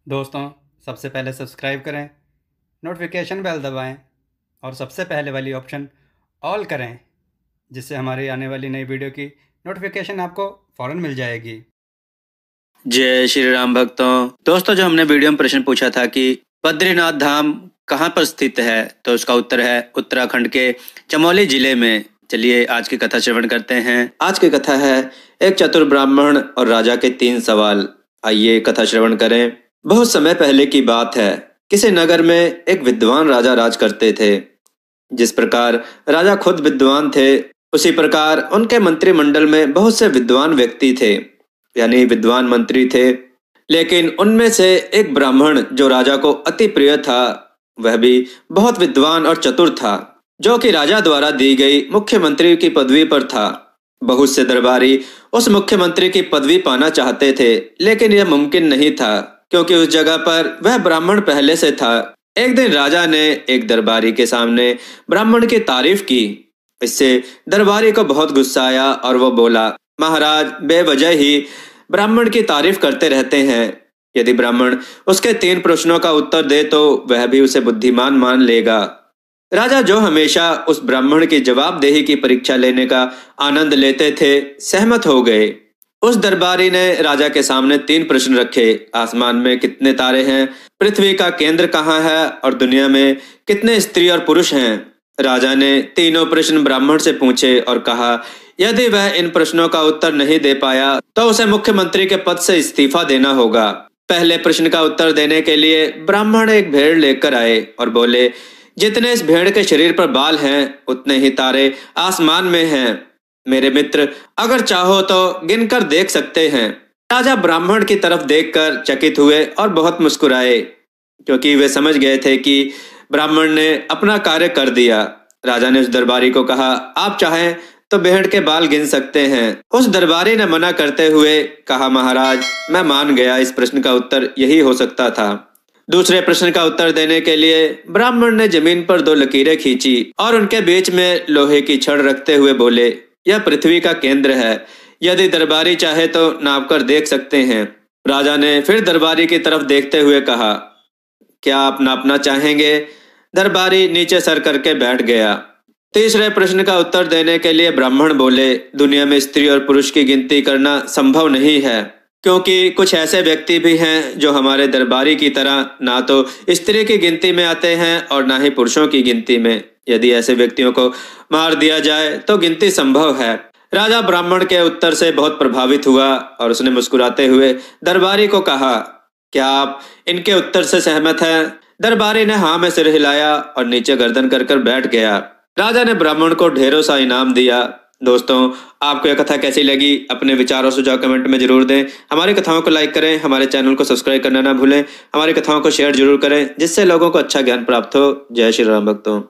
दोस्तों, सबसे पहले सब्सक्राइब करें, नोटिफिकेशन बेल दबाएं और सबसे पहले वाली ऑप्शन ऑल करें, जिससे हमारी आने वाली नई वीडियो की नोटिफिकेशन आपको फ़ौरन मिल जाएगी। जय श्री राम भक्तों। दोस्तों, जो हमने वीडियो में प्रश्न पूछा था कि बद्रीनाथ धाम कहाँ पर स्थित है, तो उसका उत्तर है उत्तराखंड के चमोली जिले में। चलिए आज की कथा श्रवण करते हैं। आज की कथा है एक चतुर ब्राह्मण और राजा के 3 सवाल। आइए कथा श्रवण करें। बहुत समय पहले की बात है। किसी नगर में एक विद्वान राजा राज करते थे। जिस प्रकार राजा खुद विद्वान थे, उसी प्रकार उनके मंत्रिमंडल में बहुत से विद्वान व्यक्ति थे, यानी विद्वान मंत्री थे। लेकिन उनमें से एक ब्राह्मण जो राजा को अति प्रिय था, वह भी बहुत विद्वान और चतुर था, जो कि राजा द्वारा दी गई मुख्यमंत्री की पदवी पर था। बहुत से दरबारी उस मुख्यमंत्री की पदवी पाना चाहते थे, लेकिन यह मुमकिन नहीं था, क्योंकि उस जगह पर वह ब्राह्मण पहले से था। एक दिन राजा ने एक दरबारी के सामने ब्राह्मण की तारीफ की। इससे दरबारी को बहुत गुस्सा आया और वो बोला, महाराज बेवजह ही ब्राह्मण की तारीफ करते रहते हैं। यदि ब्राह्मण उसके 3 प्रश्नों का उत्तर दे तो वह भी उसे बुद्धिमान मान लेगा। राजा, जो हमेशा उस ब्राह्मण की जवाबदेही की परीक्षा लेने का आनंद लेते थे, सहमत हो गए। उस दरबारी ने राजा के सामने 3 प्रश्न रखे। आसमान में कितने तारे हैं, पृथ्वी का केंद्र कहाँ है और दुनिया में कितने स्त्री और पुरुष हैं। राजा ने तीनों प्रश्न ब्राह्मण से पूछे और कहा, यदि वह इन प्रश्नों का उत्तर नहीं दे पाया तो उसे मुख्यमंत्री के पद से इस्तीफा देना होगा। पहले प्रश्न का उत्तर देने के लिए ब्राह्मण एक भेड़ लेकर आए और बोले, जितने इस भेड़ के शरीर पर बाल हैं, उतने ही तारे आसमान में हैं। मेरे मित्र, अगर चाहो तो गिनकर देख सकते हैं। राजा ब्राह्मण की तरफ देखकर चकित हुए और बहुत मुस्कुराए, क्योंकि वे समझ गए थे कि ब्राह्मण ने अपना कार्य कर दिया। राजा ने उस दरबारी को कहा, आप चाहें तो भेड़ के बाल गिन सकते हैं। उस दरबारी ने मना करते हुए कहा, महाराज मैं मान गया, इस प्रश्न का उत्तर यही हो सकता था। दूसरे प्रश्न का उत्तर देने के लिए ब्राह्मण ने जमीन पर 2 लकीरें खींची और उनके बीच में लोहे की छड़ रखते हुए बोले, यह पृथ्वी का केंद्र है। यदि दरबारी चाहे तो नाप कर देख सकते हैं। राजा ने फिर दरबारी की तरफ देखते हुए कहा, क्या आप नापना चाहेंगे? दरबारी नीचे सर करके बैठ गया। तीसरे प्रश्न का उत्तर देने के लिए ब्राह्मण बोले, दुनिया में स्त्री और पुरुष की गिनती करना संभव नहीं है, क्योंकि कुछ ऐसे व्यक्ति भी हैं जो हमारे दरबारी की तरह ना तो स्त्री की गिनती में आते हैं और ना ही पुरुषों की गिनती में। यदि ऐसे व्यक्तियों को मार दिया जाए तो गिनती संभव है। राजा ब्राह्मण के उत्तर से बहुत प्रभावित हुआ और उसने मुस्कुराते हुए दरबारी को कहा, क्या आप इनके उत्तर से सहमत हैं? दरबारी ने हाँ में सिर हिलाया और नीचे गर्दन कर कर बैठ गया। राजा ने ब्राह्मण को ढेरों सा इनाम दिया। दोस्तों, आपको यह कथा कैसी लगी? अपने विचार और सुझाव कमेंट में जरूर दें। हमारी कथाओं को लाइक करें, हमारे चैनल को सब्सक्राइब करना ना भूलें। हमारी कथाओं को शेयर जरूर करें, जिससे लोगों को अच्छा ज्ञान प्राप्त हो। जय श्री राम भक्तों।